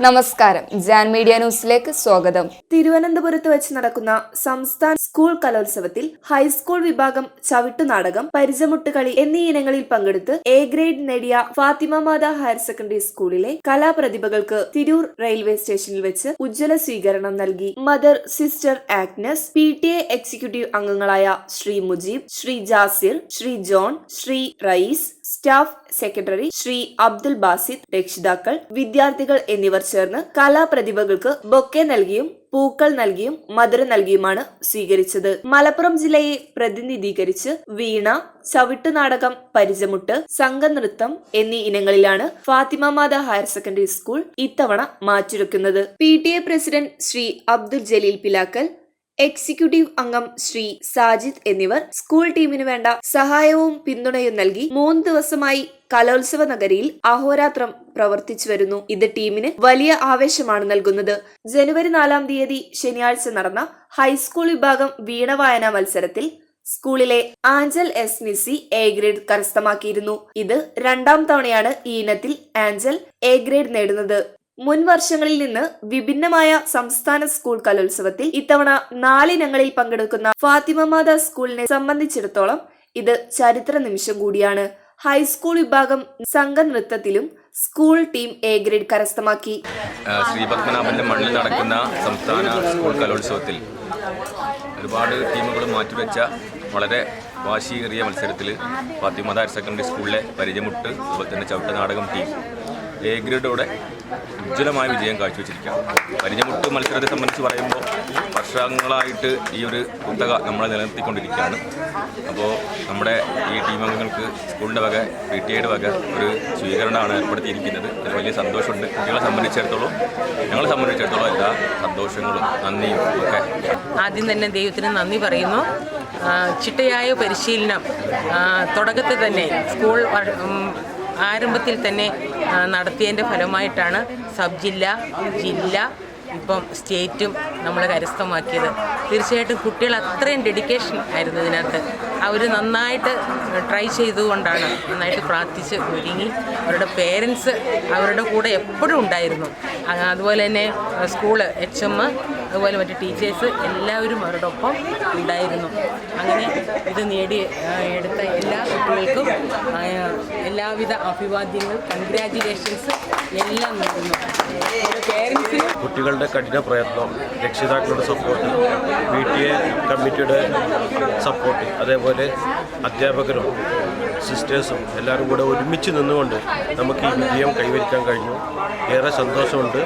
നമസ്കാരം, ജാൻ മീഡിയ ന്യൂസിലേക്ക് സ്വാഗതം. തിരുവനന്തപുരത്ത് വെച്ച് നടക്കുന്ന സംസ്ഥാന സ്കൂൾ കലോത്സവത്തിൽ ഹൈസ്കൂൾ വിഭാഗം ചവിട്ടുനാടകം, പരിചമുട്ടുകളി എന്നീ ഇനങ്ങളിൽ പങ്കെടുത്ത് എ ഗ്രേഡ് നേടിയ ഫാത്തിമ മാതാ ഹയർ സെക്കൻഡറി സ്കൂളിലെ കലാപ്രതിഭകൾക്ക് തിരൂർ റെയിൽവേ സ്റ്റേഷനിൽ വെച്ച് ഉജ്ജ്വല സ്വീകരണം നൽകി. Mother sister Agnes, PTA executive അംഗങ്ങളായ Shri Mujeeb, Shri Jasir, Shri John, Shri Rayees, staff secretary Shri Abdul Basid, രക്ഷിതാക്കൾ, വിദ്യാർത്ഥികൾ എന്നിവർ ചേർന്ന് കലാപ്രതിഭകൾക്ക് ബൊക്കെ നൽകിയും പൂക്കൾ നൽകിയും മധുരം നൽകിയുമാണ് സ്വീകരിച്ചത്. മലപ്പുറം ജില്ലയെ പ്രതിനിധീകരിച്ച് വീണ, ചവിട്ടുനാടകം, പരിചമുട്ട്, സംഘനൃത്തം എന്നീ ഇനങ്ങളിലാണ് ഫാത്തിമ മാതാ ഹയർ സെക്കൻഡറി സ്കൂൾ ഇത്തവണ മാറ്റുരക്കുന്നത്. PTA president Shri Abdul Jaleel Pilakkal, executive അംഗം ശ്രീ സാജിദ് എന്നിവർ സ്കൂൾ ടീമിനു വേണ്ട സഹായവും പിന്തുണയും നൽകി 3 ദിവസമായി കലോത്സവ നഗരിയിൽ അഹോരാത്രം പ്രവർത്തിച്ചു വരുന്നു. ഇത് ടീമിന് വലിയ ആവേശമാണ് നൽകുന്നത്. ജനുവരി 4-ാം തീയതി ശനിയാഴ്ച നടന്ന ഹൈസ്കൂൾ വിഭാഗം വീണവായന മത്സരത്തിൽ സ്കൂളിലെ ആഞ്ചൽ എസ് നിസി എ ഗ്രേഡ് കരസ്ഥമാക്കിയിരുന്നു. ഇത് 2ാം തവണയാണ് ഈ ഇനത്തിൽ ആഞ്ചൽ എ ഗ്രേഡ് നേടുന്നത്. മുൻ വർഷങ്ങളിൽ നിന്ന് വിഭിന്നമായ സംസ്ഥാന സ്കൂൾ കലോത്സവത്തിൽ ഇത്തവണ 4 ഇനങ്ങളിൽ പങ്കെടുക്കുന്ന ഫാത്തിമ മാതാ സ്കൂളിനെ സംബന്ധിച്ചിടത്തോളം ഇത് ചരിത്ര നിമിഷം കൂടിയാണ്. ഹൈസ്കൂൾ വിഭാഗം സംഘനൃത്തത്തിലും സ്കൂൾ ടീം എ ഗ്രേഡ് കരസ്ഥമാക്കി. ശ്രീപത്മനാഭന്റെ മണ്ണിൽ നടക്കുന്ന സംസ്ഥാന സ്കൂൾ കലോത്സവത്തിൽ ഒരുപാട് ടീമുകൾ മാറ്റിവെച്ച വളരെ വാശിയേറിയ മത്സരത്തിൽ ഫാത്തിമ ഹയർ സെക്കൻഡറി സ്കൂളിലെ പരിചമുട്ട്, അതുപോലെ തന്നെ ചവിട്ടുനാടകം ടീം എ ഗ്രേഡോടെ ഉജ്ജ്വലമായ വിജയം കാഴ്ചവെച്ചിരിക്കുകയാണ്. പരിചമുട്ട് മത്സരത്തെ സംബന്ധിച്ച് പറയുമ്പോൾ വർഷങ്ങളായിട്ട് ഈ ഒരു കുത്തക നമ്മളെ നിലനിർത്തിക്കൊണ്ടിരിക്കുകയാണ്. അപ്പോൾ നമ്മുടെ ഈ ടീമംഗങ്ങൾക്ക് സ്കൂളിൻ്റെ വക, PTA വക ഒരു സ്വീകരണമാണ് ഏർപ്പെടുത്തിയിരിക്കുന്നത്. അതിൽ വലിയ സന്തോഷമുണ്ട്. കുട്ടികളെ സംബന്ധിച്ചിടത്തോളം, ഞങ്ങളെ സംബന്ധിച്ചിടത്തോളം എല്ലാ സന്തോഷങ്ങളും നന്ദിയും ഒക്കെ. ആദ്യം തന്നെ ദൈവത്തിന് നന്ദി പറയുന്നു. ചിട്ടയായ പരിശീലനം തുടക്കത്തിൽ തന്നെ സ്കൂൾ ആരംഭത്തിൽ തന്നെ നടത്തിയതിൻ്റെ ഫലമായിട്ടാണ് സബ് ജില്ല, ജില്ല, ഇപ്പം സ്റ്റേറ്റും നമ്മൾ കരസ്ഥമാക്കിയത്. തീർച്ചയായിട്ടും കുട്ടികൾ അത്രയും ഡെഡിക്കേഷൻ ആയിരുന്നു ഇതിനകത്ത്. അവർ നന്നായിട്ട് ട്രൈ ചെയ്തുകൊണ്ടാണ്, നന്നായിട്ട് പ്രാർത്ഥിച്ച് ഒരുങ്ങി. അവരുടെ പേരൻസ് അവരുടെ കൂടെ എപ്പോഴും ഉണ്ടായിരുന്നു. അതുപോലെ തന്നെ സ്കൂള് HM, അതുപോലെ മറ്റ് ടീച്ചേഴ്സ് എല്ലാവരും അവരുടെ ഒപ്പം ഉണ്ടായിരുന്നു. അങ്ങനെ ഇത് എടുത്ത എല്ലാ കുട്ടികൾക്കും എല്ലാവിധ അഭിവാദ്യങ്ങൾ, കൺഗ്രാജുലേഷൻസ് എല്ലാം നൽകുന്നു. പേരൻസിന് കുട്ടികളുടെ കഠിന പ്രയത്നം, രക്ഷിതാക്കളുടെ സപ്പോർട്ട്, PTA കമ്മിറ്റിയുടെ സപ്പോർട്ട്, അതേപോലെ അധ്യാപകരും സിസ്റ്റേഴ്സും എല്ലാവരും കൂടെ ഒരുമിച്ച് നിന്നുകൊണ്ട് നമുക്ക് ഈ വിജയം കൈവരിക്കാൻ കഴിഞ്ഞു. ഏറെ സന്തോഷമുണ്ട്.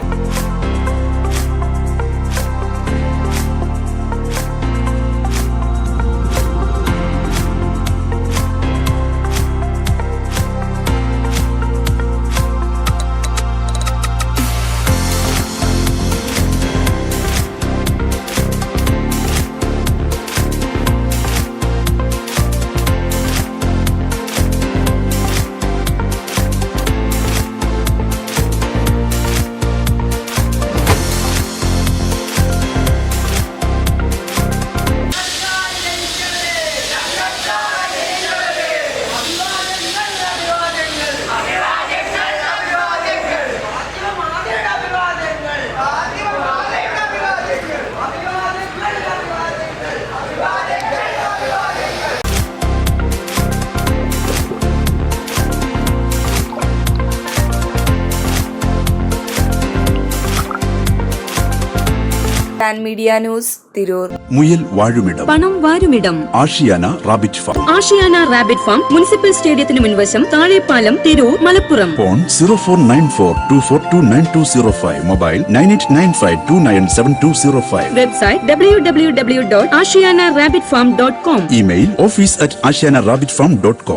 Jan media news, Tirur. മുയൽ വാഴുമിടം, പണം വാരുമിടം, Ashiyana rabbit farm. Ashiyana rabbit farm municipal സ്റ്റേഡിയത്തിന് മുൻവശം, Thazhepalam, Tirur, Malappuram. Phone 049424290205. Mobile 9895297205. Website www.ashiyanarabbitfarm.com. Email office@ashiyanarabbitfarm.com.